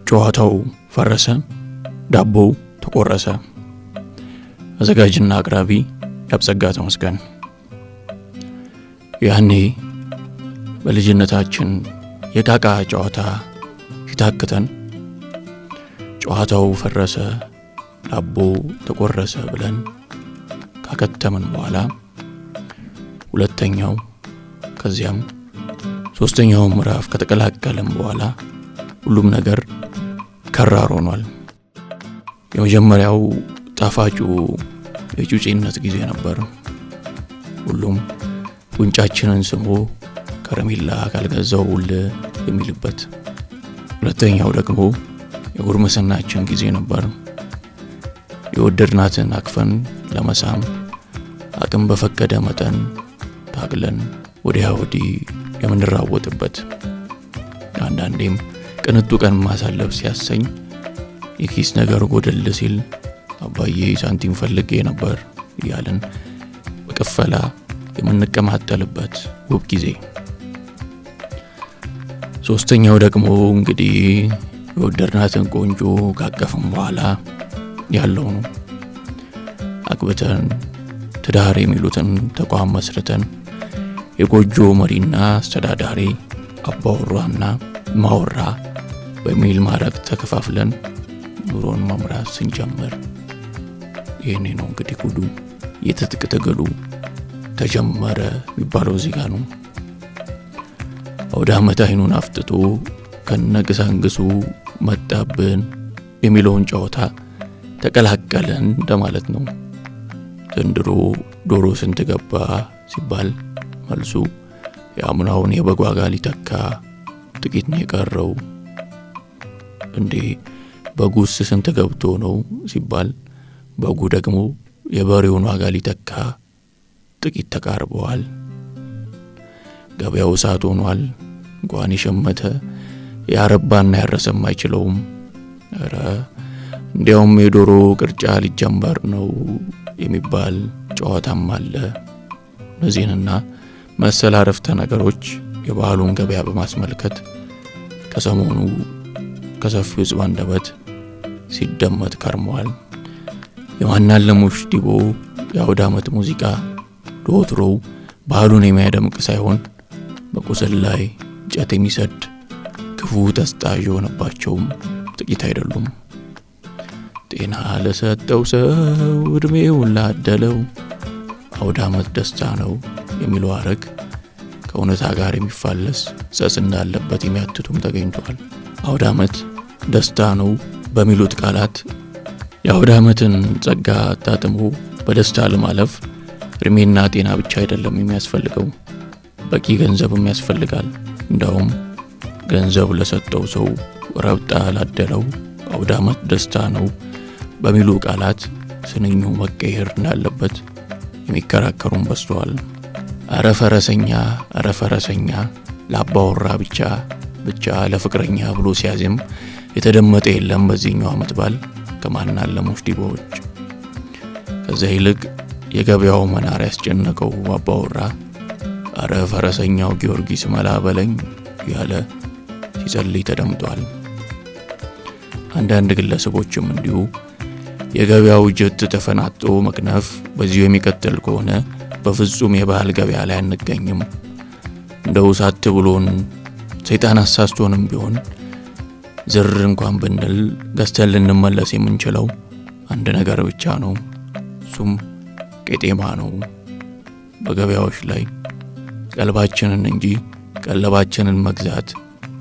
ጨዋታው ፈረሰ፣ ዳቦው ተቆረሰ። አዘጋጅና አቅራቢ ያብጸጋ ተመስገን። ያኔ በልጅነታችን የቃቃ ጨዋታ ሲታክተን ጨዋታው ፈረሰ፣ ዳቦው ተቆረሰ ብለን ካከተምን በኋላ ሁለተኛው ከዚያም ሶስተኛው ምዕራፍ ከተቀላቀለን በኋላ ሁሉም ነገር ከራር ሆኗል። የመጀመሪያው ጣፋጩ የጩጬነት ጊዜ ነበር። ሁሉም ጉንጫችንን ስሞ ከረሜላ ካልገዛውል የሚልበት። ሁለተኛው ደግሞ የጉርምስናችን ጊዜ ነበር። የወደድናትን አቅፈን ለመሳም አቅም በፈቀደ መጠን ታግለን ወዲያ ወዲህ የምንራወጥበት። አንዳንዴም ቅንጡ ቀን ማሳለፍ ሲያሰኝ የኪስ ነገር ጎደል ሲል አባዬ ሳንቲም ፈልጌ ነበር እያልን በቅፈላ የምንቀማጠልበት ውብ ጊዜ። ሶስተኛው ደግሞ እንግዲህ የወደድናትን ቆንጆ ካቀፍን በኋላ ያለው ነው። አግብተን ትዳር የሚሉትን ተቋም መስርተን የጎጆ መሪና አስተዳዳሪ አባወራና ማወራ በሚል ማዕረግ ተከፋፍለን ኑሮን መምራት ስንጀምር ይሄኔ ነው እንግዲህ ጉዱ። የትጥቅ ትግሉ ተጀመረ የሚባለው እዚህ ጋር ነው። አውደ ዓመት አይኑን አፍጥጦ ከነግሳንግሱ መጣብን የሚለውን ጨዋታ ተቀላቀለን እንደማለት ነው። ዘንድሮ ዶሮ ስንት ገባ ሲባል መልሱ የአምናውን የበግ ዋጋ ሊተካ ጥቂት ነው የቀረው። እንዴ በጉስ ስንት ገብቶ ነው ሲባል በጉ ደግሞ የበሬውን ዋጋ ሊተካ ጥቂት ተቃርበዋል። ገበያው እሳት ሆኗል። እንኳን የሸመተ ያረባና ያረሰም አይችለውም። ኧረ እንዲያውም የዶሮ ቅርጫ ሊጀመር ነው የሚባል ጨዋታም አለ። እነዚህንና መሰል አረፍተ ነገሮች የባህሉን ገበያ በማስመልከት ከሰሞኑ ከሰፊው ሕዝብ አንደበት ሲደመጥ ከርመዋል። የማናለሙሽ ዲቦ የአውደ ዓመት ሙዚቃ ዶትሮው ባህሉን የሚያደምቅ ሳይሆን በቁስል ላይ እንጨት የሚሰድ ክፉ ተስጣዥ የሆነባቸውም ጥቂት አይደሉም። ጤና ለሰጠው ሰው እድሜውን ላደለው አውደ ዓመት ደስታ ነው የሚለው አረግ ከእውነታ ጋር የሚፋለስ ጸጽ እንዳለበት የሚያትቱም ተገኝቷል። አውደ ዓመት ደስታ ነው በሚሉት ቃላት የአውደ ዓመትን ጸጋ አጣጥሞ በደስታ ለማለፍ እድሜና ጤና ብቻ አይደለም የሚያስፈልገው፣ በቂ ገንዘብም ያስፈልጋል። እንዳውም ገንዘብ ለሰጠው ሰው ረብጣ ላደለው አውደ ዓመት ደስታ ነው በሚሉ ቃላት ስንኙ መቀየር እንዳለበት የሚከራከሩም በስተዋል። አረ ፈረሰኛ ለአባወራ ብቻ ለፍቅረኛ ብሎ ሲያዝም የተደመጠ የለም በዚህኛው ዓመት በዓል ከማናለሙሽ ዲቦዎች። ከዛ ይልቅ የገበያው መናር ያስጨነቀው አባወራ አረ ፈረሰኛው ጊዮርጊስ መላ በለኝ ያለ ሲጸልይ ተደምጧል። አንዳንድ ግለሰቦችም እንዲሁ የገበያው ጀት ተፈናጦ መክነፍ በዚሁ የሚቀጥል ከሆነ በፍጹም የባህል ገበያ ላይ አንገኝም፣ እንደው ሳት ብሎን ሰይጣን አሳስቶንም ቢሆን ዝር እንኳን ብንል ገዝተን ልንመለስ የምንችለው አንድ ነገር ብቻ ነው፣ እሱም ቄጤማ ነው። በገበያዎች ላይ ቀልባችንን እንጂ ቀለባችንን መግዛት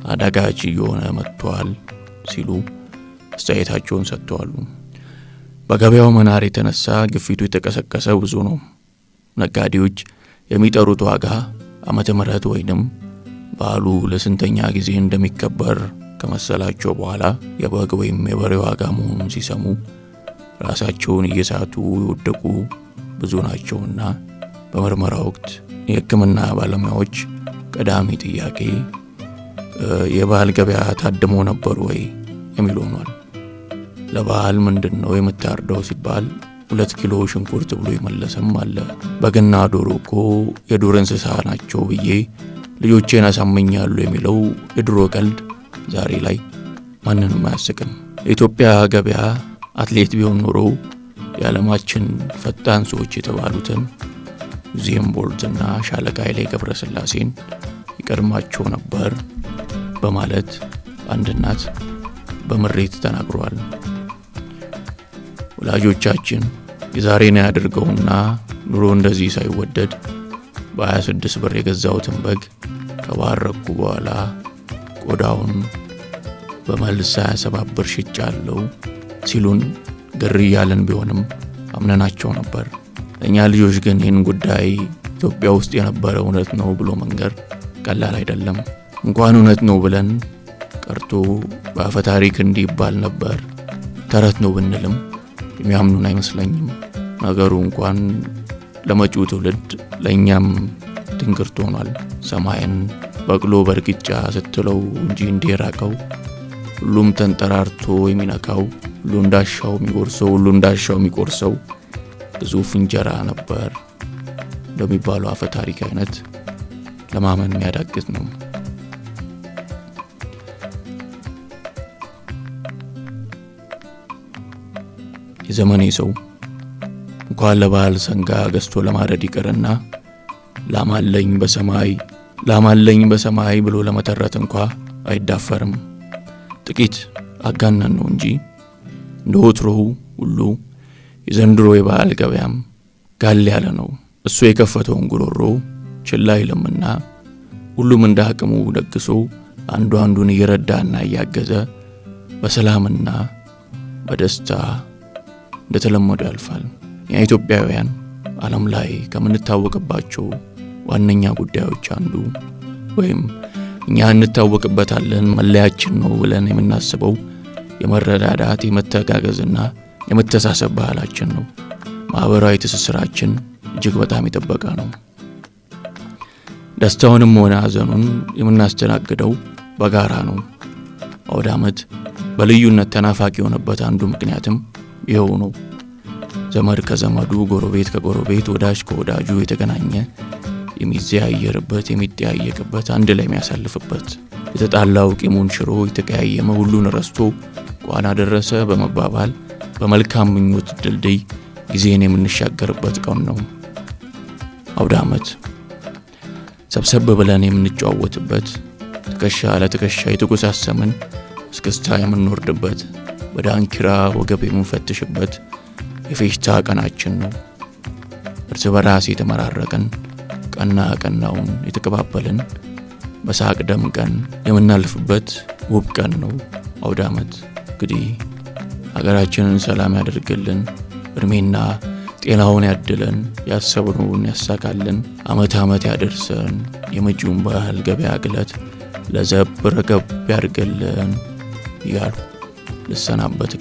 አዳጋች እየሆነ መጥቷል ሲሉ አስተያየታቸውን ሰጥተዋል። በገበያው መናር የተነሳ ግፊቱ የተቀሰቀሰ ብዙ ነው። ነጋዴዎች የሚጠሩት ዋጋ ዓመተ ምህረት ወይንም በዓሉ ለስንተኛ ጊዜ እንደሚከበር ከመሰላቸው በኋላ የበግ ወይም የበሬ ዋጋ መሆኑን ሲሰሙ ራሳቸውን እየሳቱ የወደቁ ብዙ ናቸውና በምርመራ ወቅት የሕክምና ባለሙያዎች ቀዳሚ ጥያቄ የባህል ገበያ ታድሞ ነበር ወይ የሚል ሆኗል። ለባህል ምንድነው የምታርደው ሲባል 2 ኪሎ ሽንኩርት ብሎ ይመለሰም አለ። በግና ዶሮ እኮ የዱር እንስሳ ናቸው ብዬ ልጆቼን አሳመኛለሁ የሚለው የድሮ ቀልድ ዛሬ ላይ ማንንም አያስቅም። የኢትዮጵያ ገበያ አትሌት ቢሆን ኖሮ የዓለማችን ፈጣን ሰዎች የተባሉትን ዩሴን ቦልትና ሻለቃ ኃይሌ ገብረስላሴን ይቀድማቸው ነበር በማለት አንድ እናት በምሬት ተናግሯል። ወላጆቻችን የዛሬን ያድርገውና ኑሮ እንደዚህ ሳይወደድ በ26 ብር የገዛውትን በግ ከባረኩ በኋላ ቆዳውን በመልስ 27 ብር ሽጫለሁ ሲሉን ግር እያለን ቢሆንም አምነናቸው ነበር። ለእኛ ልጆች ግን ይህን ጉዳይ ኢትዮጵያ ውስጥ የነበረ እውነት ነው ብሎ መንገር ቀላል አይደለም። እንኳን እውነት ነው ብለን ቀርቶ በአፈ ታሪክ እንዲባል ነበር ተረት ነው ብንልም የሚያምኑን አይመስለኝም። ነገሩ እንኳን ለመጪው ትውልድ ለእኛም ትንግርት ሆኗል። ሰማይን በቅሎ በርግጫ ስትለው እንጂ እንዲራቀው ሁሉም ተንጠራርቶ የሚነካው ሁሉ እንዳሻው የሚጎርሰው ሁሉ እንዳሻው የሚቆርሰው ግዙፍ እንጀራ ነበር በሚባለው አፈ ታሪክ አይነት ለማመን የሚያዳግት ነው። የዘመኔ ሰው እንኳን ለበዓል ሰንጋ ገዝቶ ለማረድ ይቀርና ላማለኝ በሰማይ ብሎ ለመተረት እንኳ አይዳፈርም። ጥቂት አጋነን ነው እንጂ እንደ ወትሮው ሁሉ የዘንድሮ የበዓል ገበያም ጋል ያለ ነው። እሱ የከፈተውን ጉሮሮ ችላ አይልምና ሁሉም እንደ አቅሙ ደግሶ አንዱ አንዱን እየረዳና እያገዘ በሰላምና በደስታ እንደተለመደው ያልፋል። የኢትዮጵያውያን ዓለም ላይ ከምንታወቅባቸው ዋነኛ ጉዳዮች አንዱ ወይም እኛ እንታወቅበታለን መለያችን ነው ብለን የምናስበው የመረዳዳት የመተጋገዝና የመተሳሰብ ባህላችን ነው። ማህበራዊ ትስስራችን እጅግ በጣም የጠበቀ ነው። ደስታውንም ሆነ ሐዘኑን የምናስተናግደው በጋራ ነው። አውደ ዓመት በልዩነት ተናፋቂ የሆነበት አንዱ ምክንያትም ይኸው ነው። ዘመድ ከዘመዱ፣ ጎረቤት ከጎረቤት፣ ወዳጅ ከወዳጁ የተገናኘ የሚዘያየርበት የሚጠያየቅበት አንድ ላይ የሚያሳልፍበት የተጣላው ቂሙን ሽሮ የተቀያየመ ሁሉን ረስቶ እንኳን አደረሰ በመባባል በመልካም ምኞት ድልድይ ጊዜን የምንሻገርበት ቀን ነው። አውደ ዓመት ሰብሰብ ብለን የምንጫወትበት ትከሻ ለትከሻ የተጎሳሰምን እስክስታ የምንወርድበት በዳንኪራ ወገብ የምንፈትሽበት የፌሽታ ቀናችን ነው። እርስ በራስ የተመራረቀን ቀና ቀናውን የተቀባበልን በሳቅ ደምቀን የምናልፍበት ውብ ቀን ነው አውደ ዓመት። እንግዲህ ሀገራችንን ሰላም ያደርግልን፣ እድሜና ጤናውን ያድለን፣ ያሰብነውን ያሳካልን፣ ዓመት ዓመት ያደርሰን፣ የመጪውን በዓል ገበያ ግለት ለዘብ ረገብ ያድርግልን እያሉ ልሰናበት